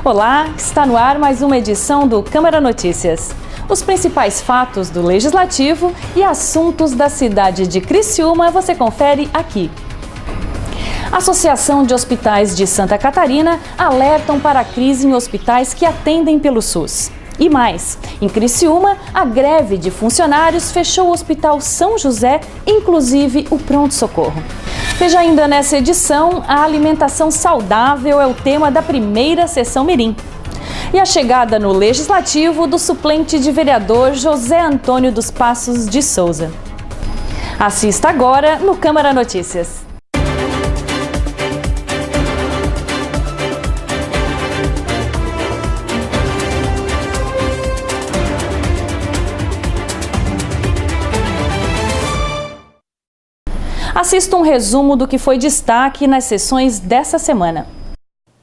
Olá, está no ar mais uma edição do Câmara Notícias. Os principais fatos do Legislativo e assuntos da cidade de Criciúma você confere aqui. A Associação de Hospitais de Santa Catarina alertam para a crise em hospitais que atendem pelo SUS. E mais, em Criciúma, a greve de funcionários fechou o Hospital São José, inclusive o pronto-socorro. Veja ainda nessa edição, a alimentação saudável é o tema da primeira sessão mirim. E a chegada no Legislativo do suplente de vereador José Antônio dos Passos de Souza. Assista agora no Câmara Notícias. Assista um resumo do que foi destaque nas sessões dessa semana.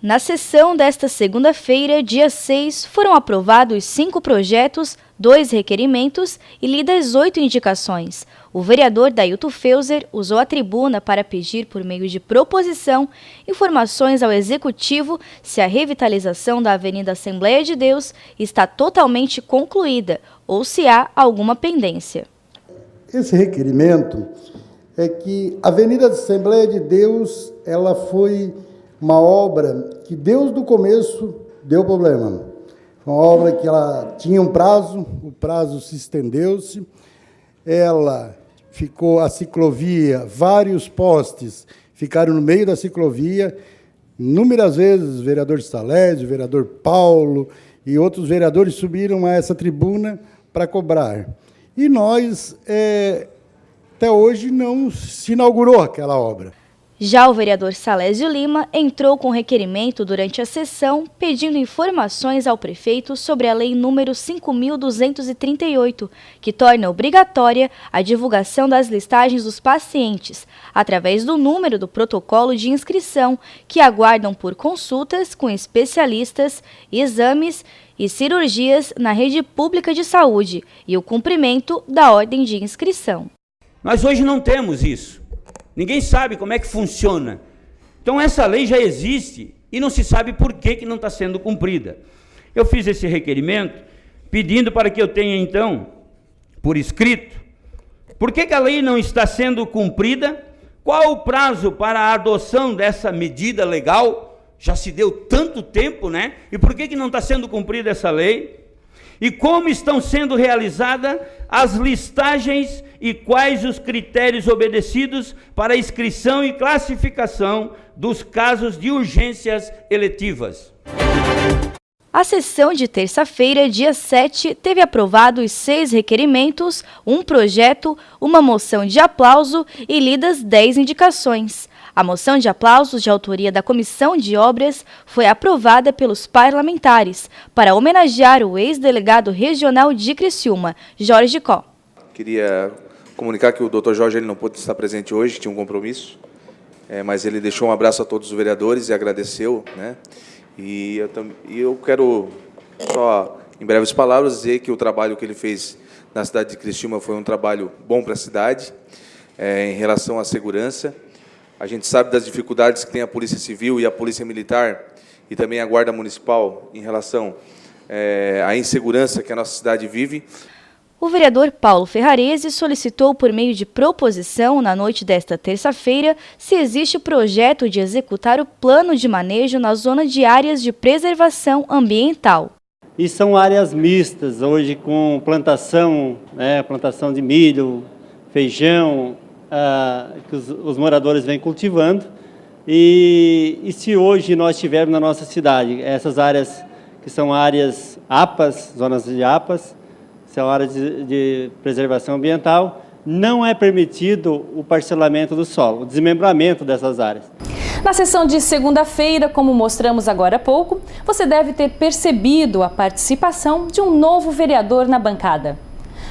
Na sessão desta segunda-feira, dia 6, foram aprovados 5 projetos, 2 requerimentos e lidas 8 indicações. O vereador Dailton Feuser usou a tribuna para pedir, por meio de proposição, informações ao Executivo se a revitalização da Avenida Assembleia de Deus está totalmente concluída ou se há alguma pendência. Esse requerimento é que a Avenida Assembleia de Deus, ela foi uma obra que Deus do começo deu problema. Uma obra que ela tinha um prazo, o prazo se estendeu-se, ela ficou, a ciclovia, vários postes ficaram no meio da ciclovia, inúmeras vezes o vereador Salésio, o vereador Paulo e outros vereadores subiram a essa tribuna para cobrar. E nós, até hoje, não se inaugurou aquela obra. Já o vereador Salésio Lima entrou com requerimento durante a sessão, pedindo informações ao prefeito sobre a Lei número 5.238, que torna obrigatória a divulgação das listagens dos pacientes, através do número do protocolo de inscrição, que aguardam por consultas com especialistas, exames e cirurgias na rede pública de saúde e o cumprimento da ordem de inscrição. Nós hoje não temos isso. Ninguém sabe como é que funciona. Então essa lei já existe e não se sabe por que não está sendo cumprida. Eu fiz esse requerimento pedindo para que eu tenha então, por escrito, por que a lei não está sendo cumprida, qual o prazo para a adoção dessa medida legal, já se deu tanto tempo, né? E por que não está sendo cumprida essa lei? E como estão sendo realizadas as listagens e quais os critérios obedecidos para a inscrição e classificação dos casos de urgências eletivas. A sessão de terça-feira, dia 7, teve aprovados 6 requerimentos, 1 projeto, uma moção de aplauso e lidas 10 indicações. A moção de aplausos de autoria da Comissão de Obras foi aprovada pelos parlamentares para homenagear o ex-delegado regional de Criciúma, Jorge Có. Queria comunicar que o Dr. Jorge ele não pôde estar presente hoje, tinha um compromisso, mas ele deixou um abraço a todos os vereadores e agradeceu, né? E eu quero só, em breves palavras, dizer que o trabalho que ele fez na cidade de Criciúma foi um trabalho bom para a cidade, em relação à segurança. A gente sabe das dificuldades que tem a Polícia Civil e a Polícia Militar e também a Guarda Municipal em relação à insegurança que a nossa cidade vive. O vereador Paulo Ferrarese solicitou por meio de proposição, na noite desta terça-feira, se existe projeto de executar o plano de manejo na zona de áreas de preservação ambiental. E são áreas mistas, hoje com plantação, plantação de milho, feijão, que os moradores vêm cultivando. E se hoje nós tivermos na nossa cidade essas áreas que são áreas APAs, zonas de APAs, são áreas de preservação ambiental, não é permitido o parcelamento do solo, o desmembramento dessas áreas. Na sessão de segunda-feira, como mostramos agora há pouco, você deve ter percebido a participação de um novo vereador na bancada.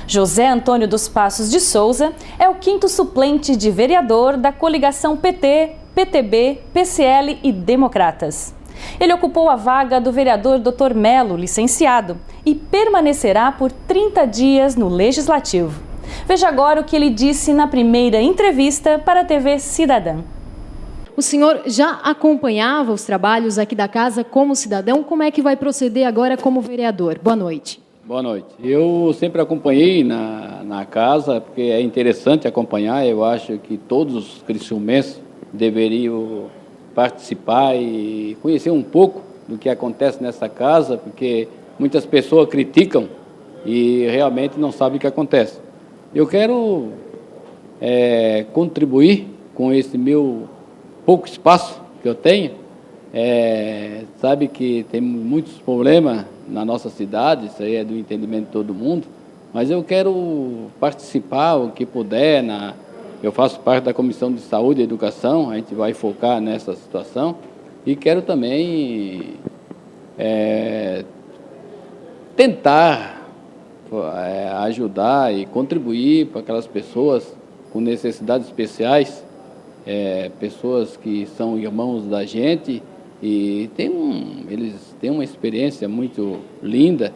José Antônio dos Passos de Souza é o 5º suplente de vereador da coligação PT, PTB, PCL e Democratas. Ele ocupou a vaga do vereador Dr. Melo, licenciado, e permanecerá por 30 dias no Legislativo. Veja agora o que ele disse na primeira entrevista para a TV Cidadã. O senhor já acompanhava os trabalhos aqui da casa como cidadão? Como é que vai proceder agora como vereador? Boa noite. Boa noite. Eu sempre acompanhei na casa, porque é interessante acompanhar. Eu acho que todos os criciumenses deveriam participar e conhecer um pouco do que acontece nessa casa, porque muitas pessoas criticam e realmente não sabem o que acontece. Eu quero contribuir com esse meu pouco espaço que eu tenho. Sabe que tem muitos problemas na nossa cidade, isso aí é do entendimento de todo mundo, mas eu quero participar o que puder. Eu faço parte da Comissão de Saúde e Educação, a gente vai focar nessa situação, e quero também tentar ajudar e contribuir para aquelas pessoas com necessidades especiais, pessoas que são irmãos da gente e eles têm uma experiência muito linda.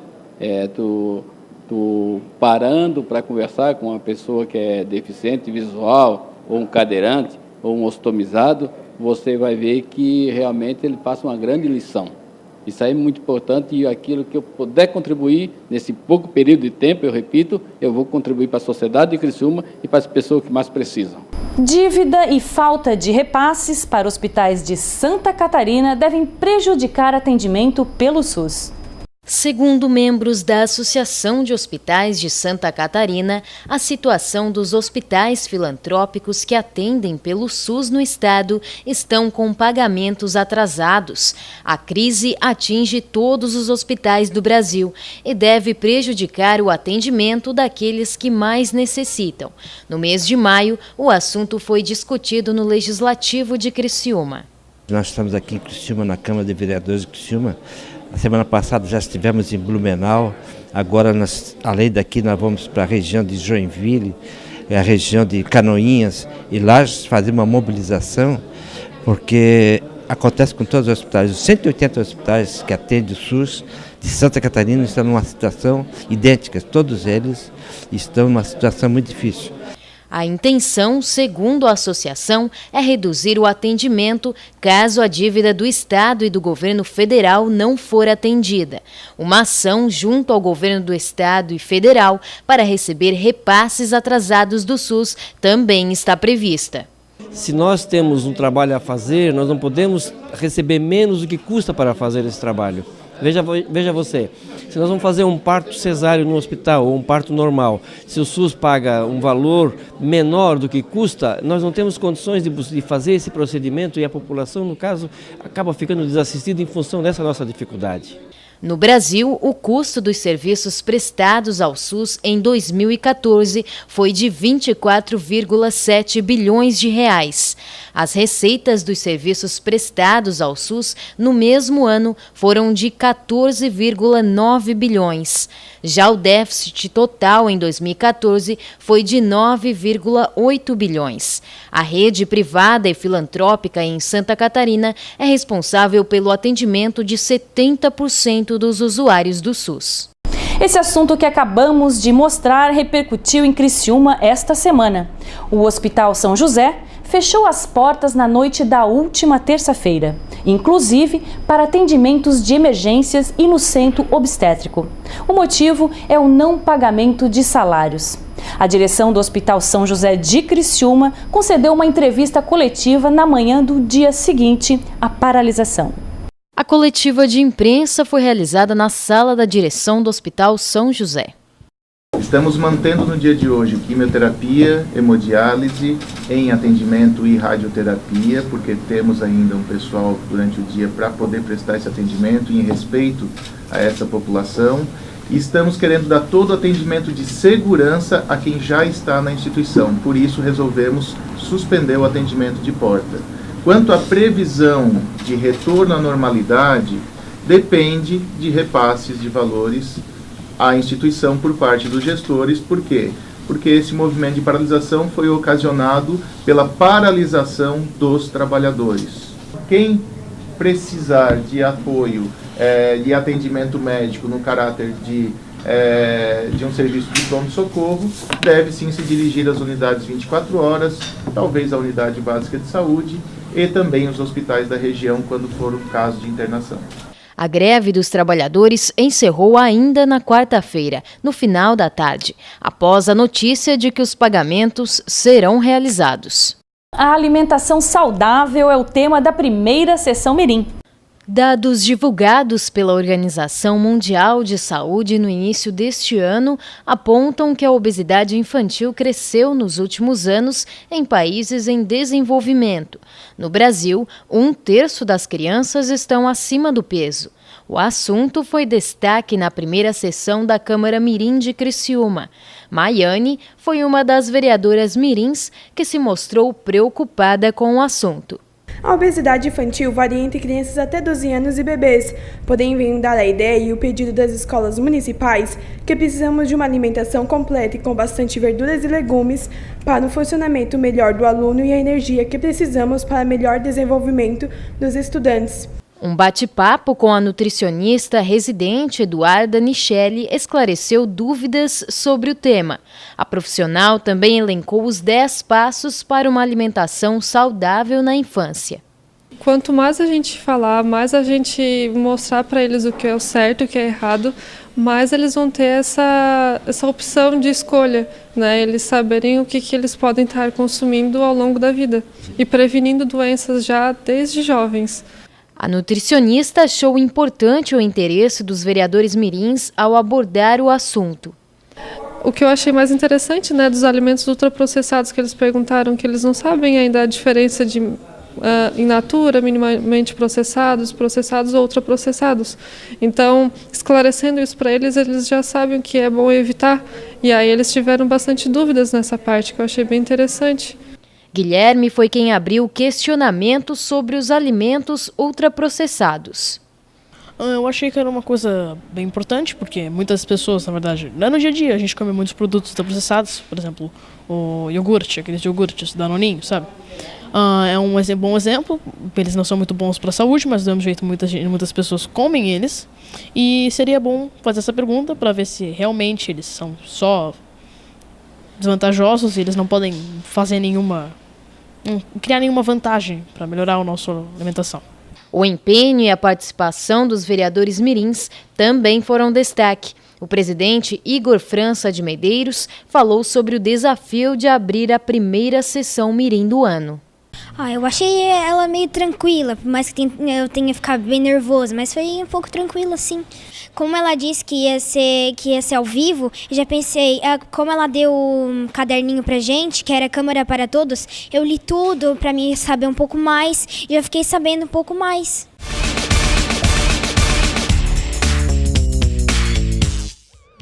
Tu parando para conversar com uma pessoa que é deficiente visual, ou um cadeirante, ou um ostomizado, você vai ver que realmente ele passa uma grande lição. Isso aí é muito importante, e aquilo que eu puder contribuir nesse pouco período de tempo, eu repito, eu vou contribuir para a sociedade de Criciúma e para as pessoas que mais precisam. Dívida e falta de repasses para hospitais de Santa Catarina devem prejudicar atendimento pelo SUS. Segundo membros da Associação de Hospitais de Santa Catarina, a situação dos hospitais filantrópicos que atendem pelo SUS no estado estão com pagamentos atrasados. A crise atinge todos os hospitais do Brasil e deve prejudicar o atendimento daqueles que mais necessitam. No mês de maio, o assunto foi discutido no Legislativo de Criciúma. Nós estamos aqui em Criciúma, na Câmara de Vereadores de Criciúma. A semana passada já estivemos em Blumenau, agora além daqui nós vamos para a região de Joinville, a região de Canoinhas, e lá fazer uma mobilização, porque acontece com todos os hospitais. Os 180 hospitais que atendem o SUS de Santa Catarina estão numa situação idêntica, todos eles estão numa situação muito difícil. A intenção, segundo a associação, é reduzir o atendimento caso a dívida do Estado e do governo federal não for atendida. Uma ação junto ao governo do Estado e federal para receber repasses atrasados do SUS também está prevista. Se nós temos um trabalho a fazer, nós não podemos receber menos do que custa para fazer esse trabalho. Veja você, se nós vamos fazer um parto cesáreo no hospital ou um parto normal, se o SUS paga um valor menor do que custa, nós não temos condições de fazer esse procedimento, e a população, no caso, acaba ficando desassistida em função dessa nossa dificuldade. No Brasil, o custo dos serviços prestados ao SUS em 2014 foi de 24,7 bilhões de reais. As receitas dos serviços prestados ao SUS no mesmo ano foram de 14,9 bilhões. Já o déficit total em 2014 foi de 9,8 bilhões. A rede privada e filantrópica em Santa Catarina é responsável pelo atendimento de 70% dos usuários do SUS. Esse assunto que acabamos de mostrar repercutiu em Criciúma esta semana. O Hospital São José fechou as portas na noite da última terça-feira, inclusive para atendimentos de emergências e no centro obstétrico. O motivo é o não pagamento de salários. A direção do Hospital São José de Criciúma concedeu uma entrevista coletiva na manhã do dia seguinte à paralisação. A coletiva de imprensa foi realizada na sala da direção do Hospital São José. Estamos mantendo no dia de hoje quimioterapia, hemodiálise, em atendimento e radioterapia, porque temos ainda um pessoal durante o dia para poder prestar esse atendimento em respeito a essa população. E estamos querendo dar todo o atendimento de segurança a quem já está na instituição. Por isso resolvemos suspender o atendimento de porta. Quanto à previsão de retorno à normalidade, depende de repasses de valores à instituição por parte dos gestores. Por quê? Porque esse movimento de paralisação foi ocasionado pela paralisação dos trabalhadores. Quem precisar de apoio de atendimento médico no caráter de um serviço de pronto-socorro, deve sim se dirigir às unidades 24 horas, talvez à unidade básica de saúde, e também os hospitais da região, quando for o caso de internação. A greve dos trabalhadores encerrou ainda na quarta-feira, no final da tarde, após a notícia de que os pagamentos serão realizados. A alimentação saudável é o tema da primeira sessão Mirim. Dados divulgados pela Organização Mundial de Saúde no início deste ano apontam que a obesidade infantil cresceu nos últimos anos em países em desenvolvimento. No Brasil, 1/3 das crianças estão acima do peso. O assunto foi destaque na primeira sessão da Câmara Mirim de Criciúma. Maiane foi uma das vereadoras mirins que se mostrou preocupada com o assunto. A obesidade infantil varia entre crianças até 12 anos e bebês, porém vem dar a ideia e o pedido das escolas municipais que precisamos de uma alimentação completa e com bastante verduras e legumes para o funcionamento melhor do aluno e a energia que precisamos para melhor desenvolvimento dos estudantes. Um bate-papo com a nutricionista residente Eduarda Nichelle esclareceu dúvidas sobre o tema. A profissional também elencou os 10 passos para uma alimentação saudável na infância. Quanto mais a gente falar, mais a gente mostrar para eles o que é o certo e o que é errado, mais eles vão ter essa opção de escolha, né? Eles saberem o que eles podem estar consumindo ao longo da vida e prevenindo doenças já desde jovens. A nutricionista achou importante o interesse dos vereadores mirins ao abordar o assunto. O que eu achei mais interessante, né, dos alimentos ultraprocessados, que eles perguntaram que eles não sabem ainda a diferença de in natura, minimamente processados ou ultraprocessados. Então, esclarecendo isso para eles, eles já sabem o que é bom evitar. E aí eles tiveram bastante dúvidas nessa parte, que eu achei bem interessante. Guilherme foi quem abriu o questionamento sobre os alimentos ultraprocessados. Eu achei que era uma coisa bem importante, porque muitas pessoas, na verdade, no dia a dia a gente come muitos produtos ultraprocessados, por exemplo, o iogurte, aqueles iogurtes Danoninho, sabe? É um bom exemplo, eles não são muito bons para a saúde, mas do mesmo jeito muitas pessoas comem eles. E seria bom fazer essa pergunta para ver se realmente eles são só desvantajosos e eles não podem fazer criar nenhuma vantagem para melhorar a nossa alimentação. O empenho e a participação dos vereadores mirins também foram destaque. O presidente Igor França de Medeiros falou sobre o desafio de abrir a primeira sessão mirim do ano. Eu achei ela meio tranquila, por mais que eu tenha ficado bem nervosa, mas foi um pouco tranquila, sim. Como ela disse que ia ser ao vivo, eu já pensei, como ela deu um caderninho pra gente, que era Câmara para Todos, eu li tudo pra mim saber um pouco mais, e já fiquei sabendo um pouco mais.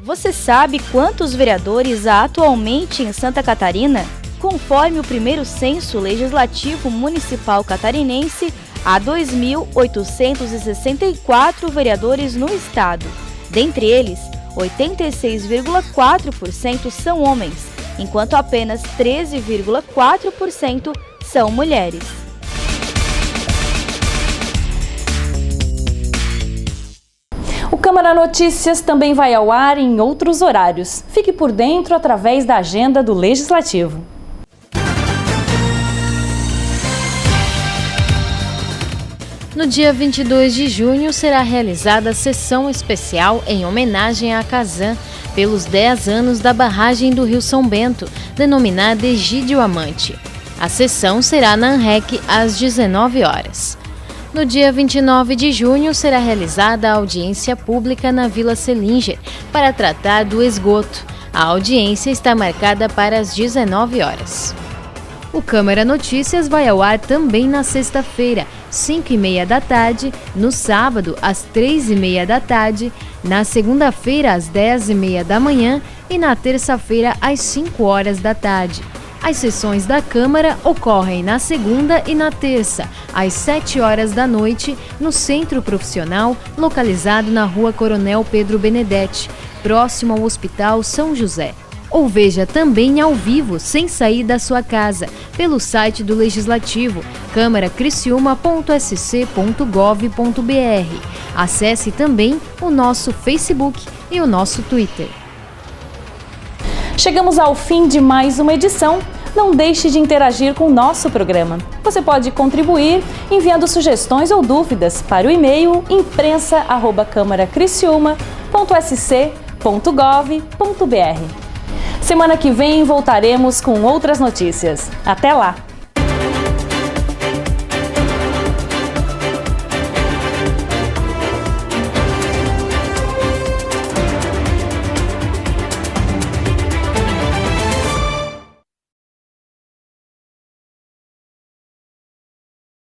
Você sabe quantos vereadores há atualmente em Santa Catarina? Conforme o primeiro censo legislativo municipal catarinense, há 2.864 vereadores no estado. Dentre eles, 86,4% são homens, enquanto apenas 13,4% são mulheres. O Câmara Notícias também vai ao ar em outros horários. Fique por dentro através da agenda do Legislativo. No dia 22 de junho será realizada a sessão especial em homenagem à Casan pelos 10 anos da barragem do Rio São Bento, denominada Egídio Amante. A sessão será na ANREC às 19 horas. No dia 29 de junho será realizada a audiência pública na Vila Selinger para tratar do esgoto. A audiência está marcada para as 19 horas. O Câmara Notícias vai ao ar também na sexta-feira, 5h30 da tarde, no sábado, às 3h30 da tarde, na segunda-feira, às 10h30 da manhã e na terça-feira, às 5 horas da tarde. As sessões da Câmara ocorrem na segunda e na terça, às 7 horas da noite, no Centro Profissional, localizado na Rua Coronel Pedro Benedetti, próximo ao Hospital São José. Ou veja também ao vivo, sem sair da sua casa, pelo site do Legislativo, camaracriciúma.sc.gov.br. Acesse também o nosso Facebook e o nosso Twitter. Chegamos ao fim de mais uma edição. não deixe de interagir com o nosso programa. Você pode contribuir enviando sugestões ou dúvidas para o e-mail imprensa@câmaracriciúma.sc.gov.br. Semana que vem voltaremos com outras notícias. Até lá!